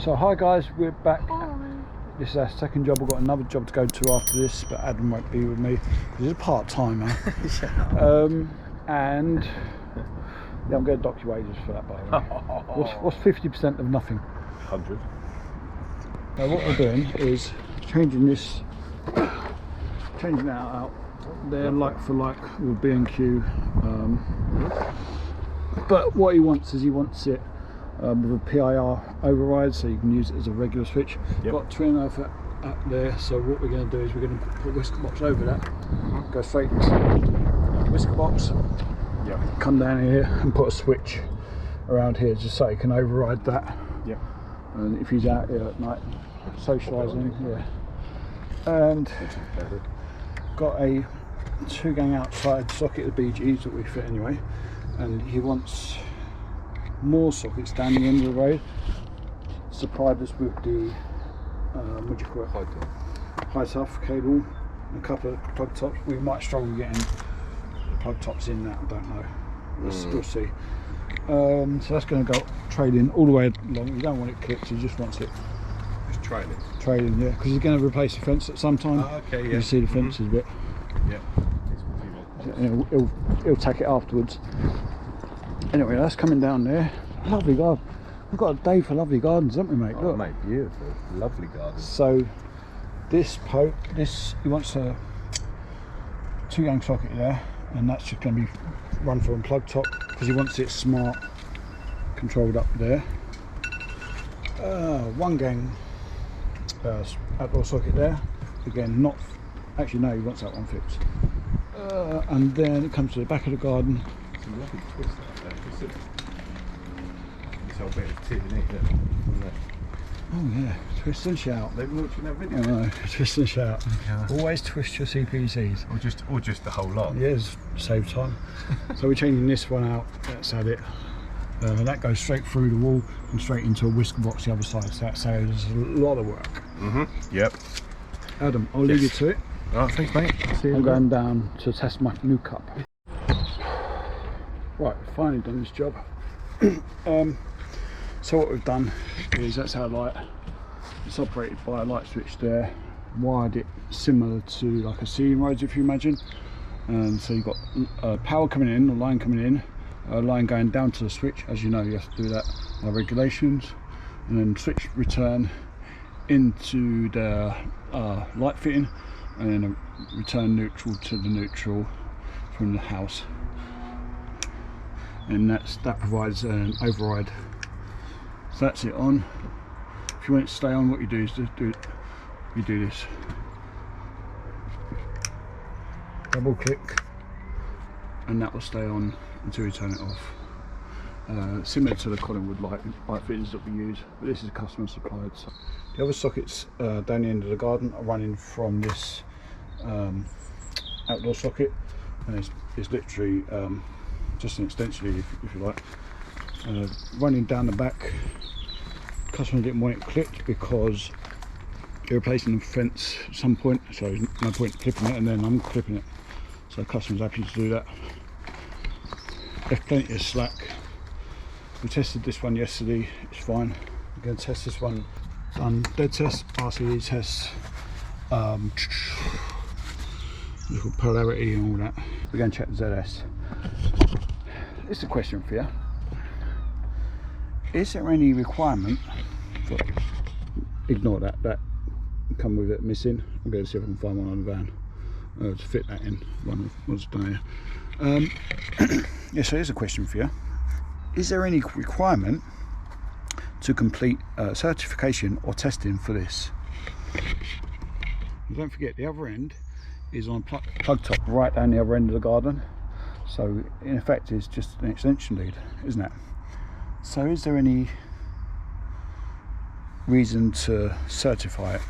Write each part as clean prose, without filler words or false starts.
So hi guys, we're back. This is our second job. We've got another job to go to after this, but Adam won't be with me because he's a part-timer. And yeah, I'm going to dock your wages for that, by the way. What's 50% of nothing? 100. Now what we're doing is changing that out there like for like with B&Q. But what he wants is it with a PIR override, so you can use it as a regular switch. Yep. Got 2.5 up there, so what we're going to do is we're going to put a whisker box over that, go straight into the whisker box, come down here and put a switch around here just so you can override that. Yep. And if he's out here at night socialising, and got a 2-gang outside socket of BGs that we fit anyway, and he wants more sockets down the end of the road to supply us with the what do you call it? High tough cable and a couple of plug tops. We might struggle getting the plug tops in that, I don't know. We'll see. So that's going to go trailing all the way along. You don't want it clipped, you just want it Just trailing. Trailing, yeah, because he's going to replace the fence at some time. Okay, yeah. You see the fences bit. Yeah. He'll take it afterwards. Anyway, that's coming down there. Lovely garden. We've got a day for lovely gardens, haven't we, mate? Oh, look, mate, beautiful, lovely garden. So this he wants a 2-gang socket there, and that's just going to be run from a plug top because he wants it smart controlled up there. 1-gang outdoor socket there. Again, not actually no, he wants that one fixed. And then it comes to the back of the garden. Some lovely twist out there. This whole bit of tin in it, Oh yeah, twist and shout. They've watching that video. I know, twist and shout. Yeah. Always twist your CPCs. Or just the whole lot. Yeah, save time. So we're changing this one out. Let's add it. That goes straight through the wall and straight into a whisker box the other side. So that saves a lot of work. Yep. Adam, I'll leave you to it. Alright, thanks mate. See you. I'm going down to test my new cup. Right, finally done this job. So what we've done is that's our light. It's operated by a light switch there. Wired it similar to like a ceiling rods, if you imagine. And so you've got power coming in, a line coming in, a line going down to the switch. As you know, you have to do that by regulations. And then switch return into the light fitting, and then a return neutral to the neutral from the house. And that provides an override. So that's it on. If you want it to stay on, what you do is you do this. Double click, and that will stay on until you turn it off. Similar to the Collingwood light fittings that we use, but this is customer supplied. So the other sockets down the end of the garden are running from this outdoor socket, and it's literally just an extension, if you like, running down the back. Customer didn't want it clipped because you're replacing the fence at some point, so there's no point in clipping it, and then I'm clipping it. So customer's happy to do that. Left plenty of slack. We tested this one yesterday, it's fine. We're going to test this one, done dead test, RCD tests, little polarity and all that. We're going to check the ZS. It's a question for you. Is there any requirement for, ignore that come with it missing. I'm going to see if I can find one on the van to fit that in. One was down here. Yeah, so here's a question for you. Is there any requirement to complete certification or testing for this? And don't forget, the other end is on a plug top right down the other end of the garden. So in effect it's just an extension lead, isn't it? So is there any reason to certify it?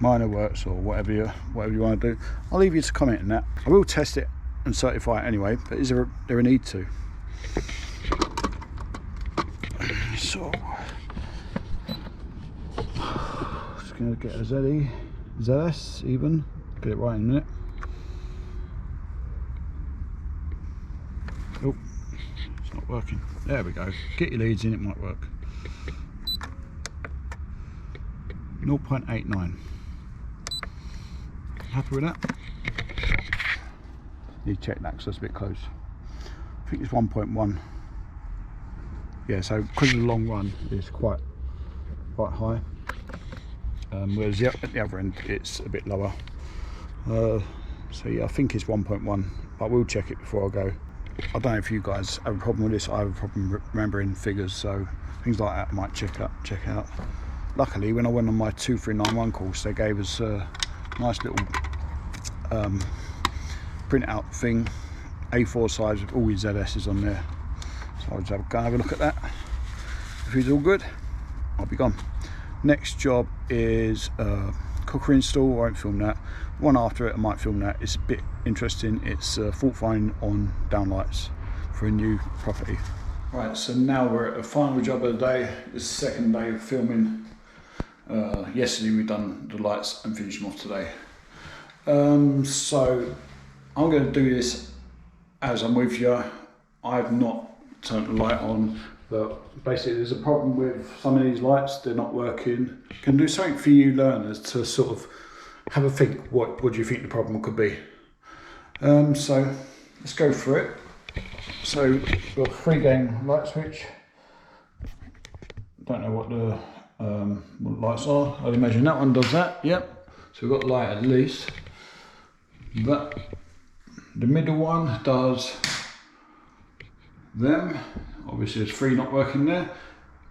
Minor works or whatever you want to do. I'll leave you to comment on that. I will test it and certify it anyway, but is there a need to? So just going to get a ZS even, get it right in a minute. Oh, it's not working. There we go. Get your leads in, it might work. 0.89. Happy with that? Need to check that because that's a bit close. I think it's 1.1. Yeah, so because of the long run, it's quite high. Whereas at the other end, it's a bit lower. So yeah, I think it's 1.1, but we'll check it before I go. I don't know if you guys have a problem with this. I have a problem remembering figures, so things like that I might check out. Luckily, when I went on my 2391 course, they gave us a nice little printout thing, A4 size with all his ZS's on there. So I'll just go have a look at that. If he's all good, I'll be gone. Next job is cooker install. I won't film that. One after it, I might film that. It's a bit interesting. It's fault finding on downlights for a new property. Right, so now we're at the final job of the day. It's the second day of filming. Yesterday we done the lights and finished them off today. So I'm going to do this as I'm with you. I've not turned the light on, but basically there's a problem with some of these lights. They're not working. Can do something for you learners to sort of have a think. What do you think the problem could be? So let's go through it. So we've got a 3-gang light switch. Don't know what the lights are. I'd imagine that one does that. Yep. So we've got light at least. But the middle one does them. Obviously there's 3 not working there.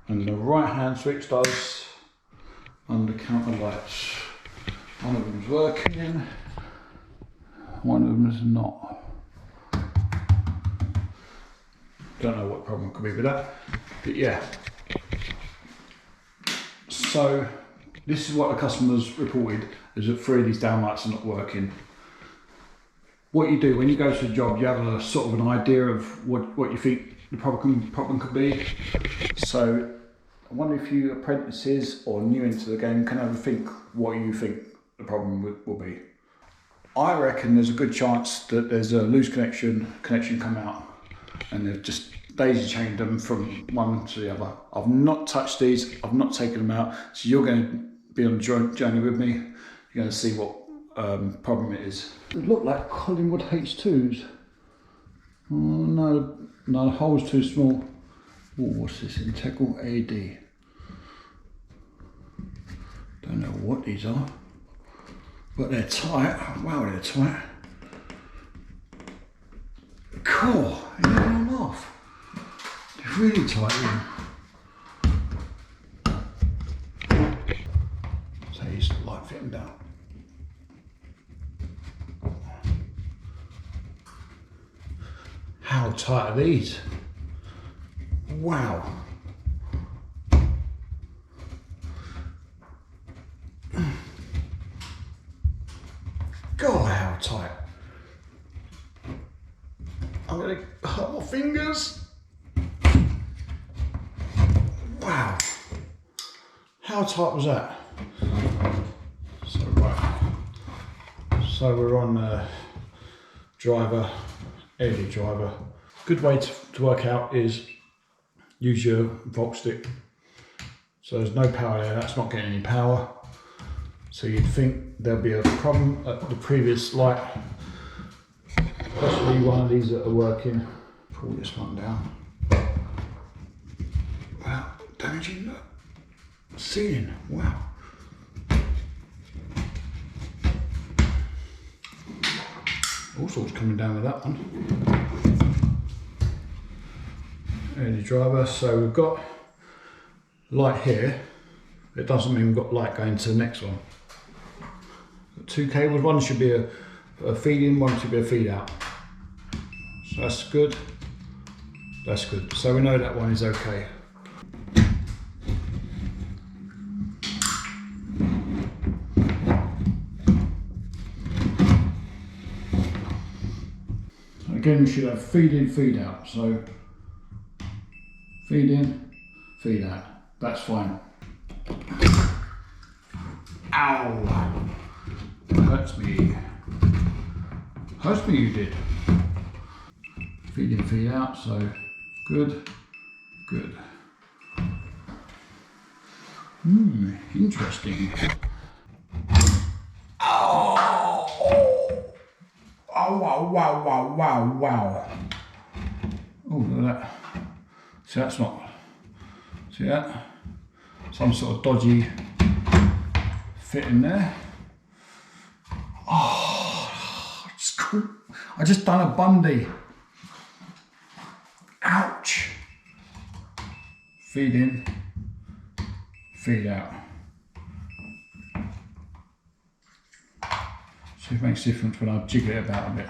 And the right hand switch does under counter lights. One of them's working, one of them's not. Don't know what problem could be with that, but yeah. So this is what the customers reported, is that 3 of these downlights are not working. What you do when you go to a job, you have a sort of an idea of what you think the problem could be. So I wonder if you apprentices or new into the game can have a think what you think the problem will be. I reckon there's a good chance that there's a loose connection come out and they've just daisy chained them from one to the other. I've not touched these, I've not taken them out, so you're going to be on a journey with me. You're going to see what problem it is. They look like Collingwood H2s. Oh no, the hole's too small. Oh, what's this? Integral AD. Don't know what these are, but they're tight. Wow, they're tight. Cool. They're going off. They're really tight. So he's light fitting down. How tight are these? Wow. God, how tight. I'm gonna hurt my fingers. Wow. How tight was that? So, right. So we're on driver, LED driver. Good way to work out is use your volt stick. So there's no power there, that's not getting any power. So you'd think there'll be a problem at the previous light. Possibly one of these that are working. Pull this one down. Wow, damaging the ceiling, wow. All sorts coming down with that one. LED driver, so we've got light here. It doesn't mean we've got light going to the next one. Got 2 cables, one should be a feed in, one should be a feed out. So that's good. That's good. So we know that one is okay. Again, we should have feed in, feed out. So feed in, feed out. That's fine. Ow! Hurts me. Hurts me, you did. Feed in, feed out, so good, good. Interesting. Oh, wow. Oh, look at that. See, that's not, see that? Some sort of dodgy fit in there. Oh, I just done a Bundy. Ouch. Feed in, feed out. So it makes a difference when I jiggle it about a bit.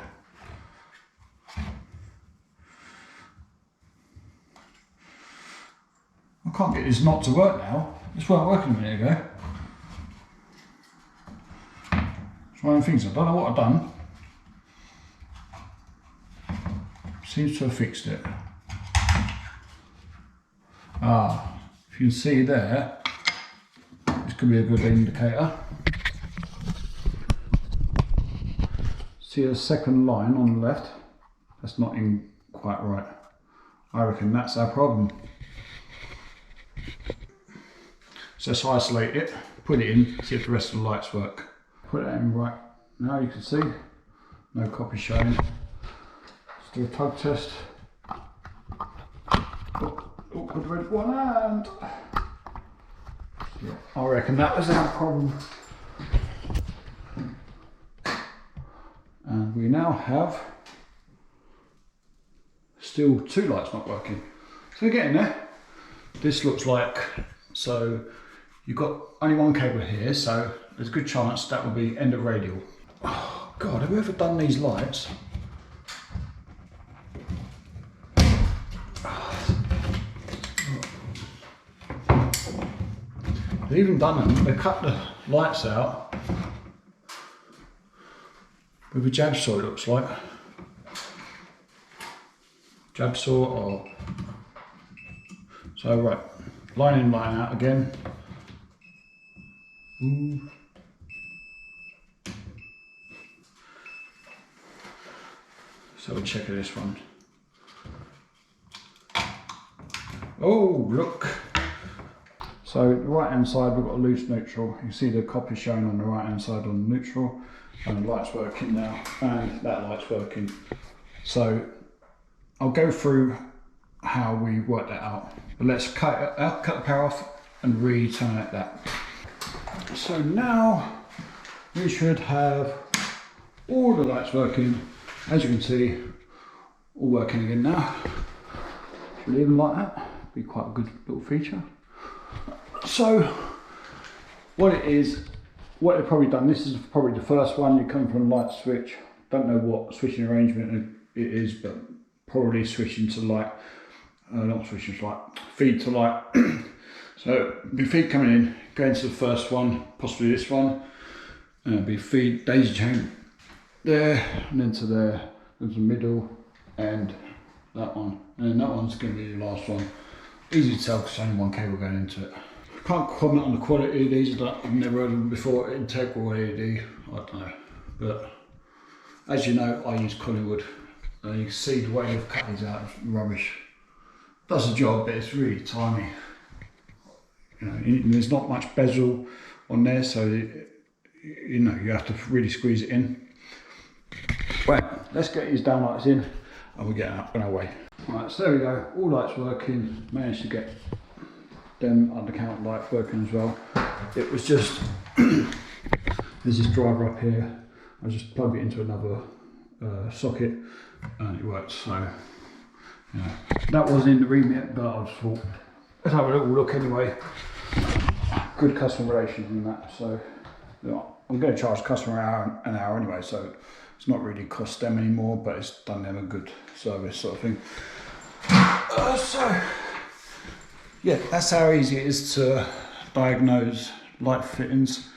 I can't get this knot to work now. This weren't working a minute ago. It's one of the things, I don't know what I've done. Seems to have fixed it. Ah, if you can see there, this could be a good indicator. See the second line on the left? That's not in quite right. I reckon that's our problem. So let's isolate it, put it in, see if the rest of the lights work. Put that in right now, you can see, no copy showing. Let's do a tug test. Awkward with one hand. Yeah, I reckon that was our problem. And we now have still 2 lights not working. So we're getting there. This looks like, so you've got only 1 cable here, so there's a good chance that will be end of radial. Oh God, have we ever done these lights? They've even done them, they cut the lights out with a jab saw, it looks like. Jab saw or... So right, line in, line out again. Ooh. So we'll check this one. Oh, look. So the right hand side we've got a loose neutral. You can see the copy showing on the right hand side on the neutral, and the light's working now, and that light's working. So I'll go through how we work that out. But let's cut it out, cut the power off and return it that. So now we should have all the lights working. As you can see, all working again now. Should we leave them like that? Be quite a good little feature. So what it is, what they've probably done, this is probably the first one. You come from a light switch. Don't know what switching arrangement it is, but probably switching to light, not switching to light, feed to light. So be feed coming in, going to the first one, possibly this one, be feed daisy chain there, and then to there, there's the middle, and that one, and then that one's going to be the last one. Easy to tell because only 1 cable going into it. Can't comment on the quality of these, I've never heard of them before. Integral LED, I don't know, but as you know, I use Collingwood. You can see the way they've cut these out, it's rubbish. Does the job, but it's really tiny. You know, there's not much bezel on there, so you know you have to really squeeze it in. Right, let's get these downlights in, and we'll get out on our way. Right, so there we go. All lights working. Managed to get them undercount lights working as well. It was just there's this driver up here. I just plugged it into another socket, and it worked. So you know, that wasn't in the remit, but I just thought let's have a little look anyway. Good customer relations and that. So you know, I'm going to charge the customer an hour anyway, so it's not really cost them anymore, but it's done them a good service sort of thing. So yeah, that's how easy it is to diagnose light fittings.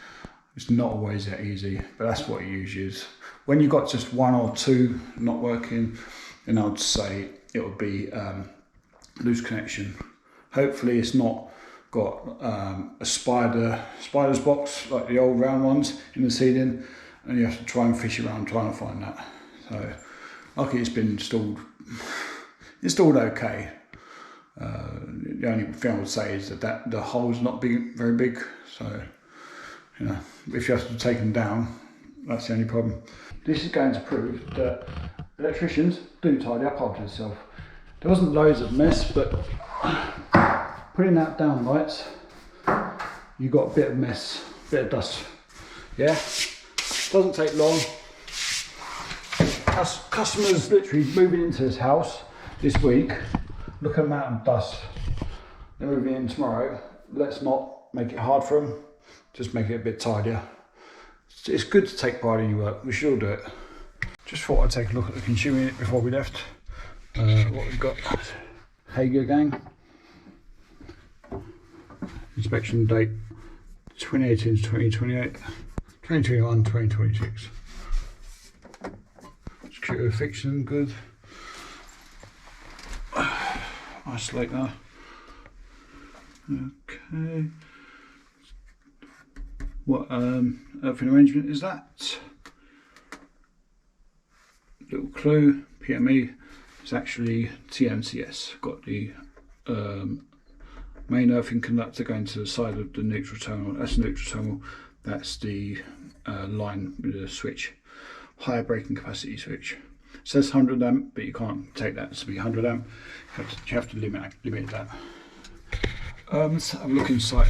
It's not always that easy, but that's what it usually is. When you've got just 1 or 2 not working, then I would say it would be loose connection. Hopefully it's not got a spider's box like the old round ones in the ceiling, and you have to try and fish around trying to find that. So luckily it's been installed okay. The only thing I would say is that the hole's not very big, so you know, if you have to take them down, that's the only problem. This is going to prove that electricians do tidy up after themselves. There wasn't loads of mess, but putting out downlights, you got a bit of mess, bit of dust. Yeah, doesn't take long. As customers literally moving into this house this week, look at the amount of dust. They're moving in tomorrow. Let's not make it hard for them. Just make it a bit tidier. It's good to take pride in your work. We should all do it. Just thought I'd take a look at the consumer unit before we left. What we've got. Hager gang. Inspection date 2018 to 2028. 2021, 2026. Security fiction, good. Isolate that. Okay. What earthing arrangement is that? Little clue. PME is actually TNCS. Got the main earthing conductor going to the side of the neutral terminal. That's the neutral terminal. That's the line with the switch. Higher breaking capacity switch. It says 100 amp, but you can't take that to be 100 amp. You have to limit that. Let's have a look inside.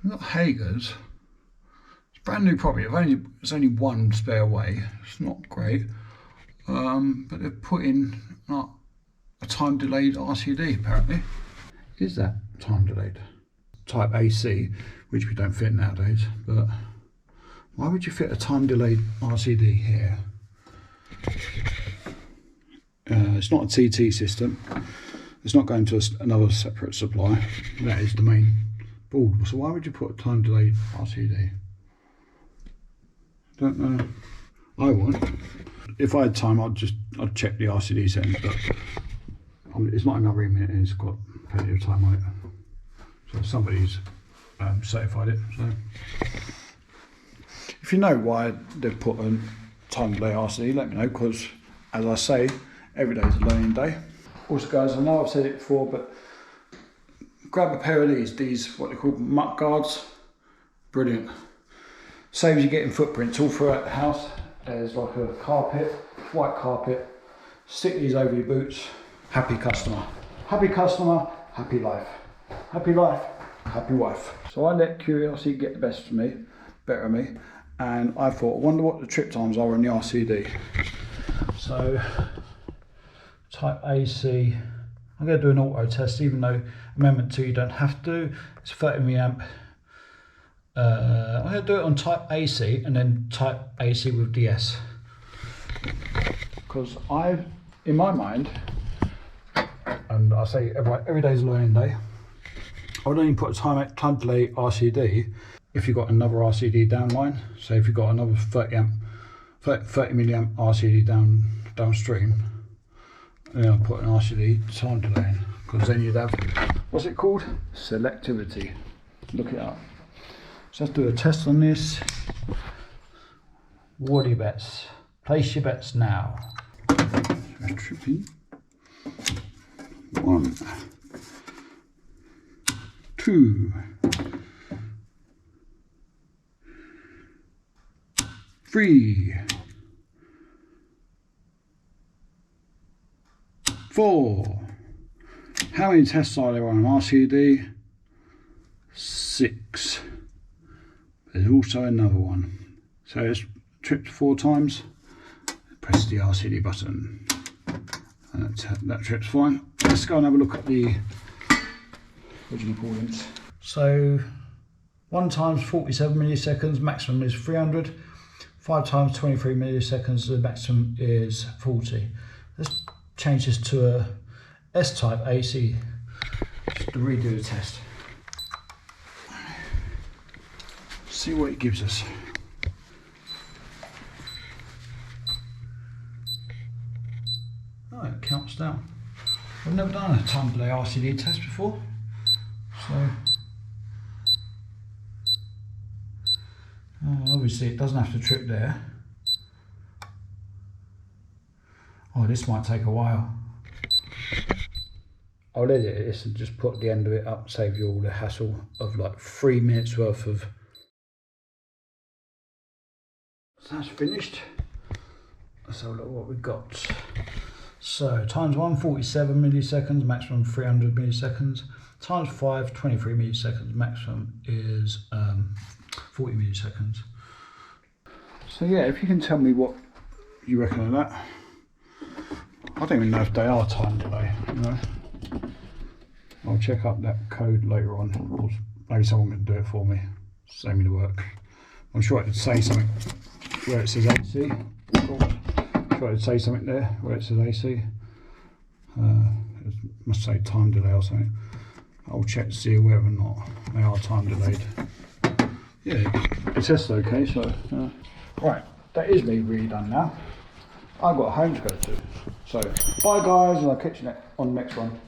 Not Hager's. It's brand new property. There's only one spare way. It's not great, but they've put in a time delayed RCD apparently. Is that time delayed? Type AC, which we don't fit nowadays, but why would you fit a time delayed RCD here? It's not a TT system. It's not going to another separate supply. That is the main board. So why would you put a time delayed RCD? Don't know. I won't. If I had time, I'd check the RCD settings, but it's not in my remit and it's got plenty of time on it. So somebody's certified it. So if you know why they've put a time delay RCD, let me know, because as I say, every day is a learning day. Also guys, I know I've said it before, but grab a pair of these what they call muck guards. Brilliant. Saves you getting footprints all throughout the house. There's like a carpet, white carpet. Stick these over your boots. Happy customer. Happy customer, happy life. Happy life, happy wife. So I let curiosity get the best of me, better of me, and I thought, I wonder what the trip times are on the RCD. So, type AC, I'm going to do an auto test, even though Amendment 2 you don't have to. It's 30 milliamp. I'm going to do it on type AC and then type AC with DS. Because in my mind, and I say every day is a learning day, I would only put a time delay RCD if you've got another RCD downline. So if you've got another 30 milliamp RCD downstream, and then I'll put an RCD time delay in, because then you'd have, what's it called? Selectivity. Look it up. So let's do a test on this. Wardy bets. Place your bets now. Tripping. 1, 2, 3, 4. How many tests are there on an RCD? 6. There's also another one. So it's tripped 4 times. Press the RCD button. And that trip's fine. Let's go and have a look at the original coordinates. So 1 times 47 milliseconds, maximum is 300. 5 times 23 milliseconds, the maximum is 40. Let's change this to a S-type AC, just to redo the test. See what it gives us. Oh, it counts down. I've never done a time delay RCD test before, so obviously it doesn't have to trip there. Oh, this might take a while. I'll edit this and just put the end of it up, save you all the hassle of like 3 minutes worth of. So that's finished. Let's have a look what we've got. So times 1, 47 milliseconds, maximum 300 milliseconds. Times 5, 23 milliseconds, maximum is 40 milliseconds. So yeah, if you can tell me what you reckon of that. I don't even know if they are time delay, you know. I'll check up that code later on, or maybe someone can do it for me, save me the work. I'm sure I could say something where it says AC. I'm sure I could say something there where it says AC. It must say time delay or something. I'll check to see whether or not they are time delayed. Yeah, it tests okay, so. Right, that is me really done now. I've got home to go to. So, bye guys, and I'll catch you on the next one.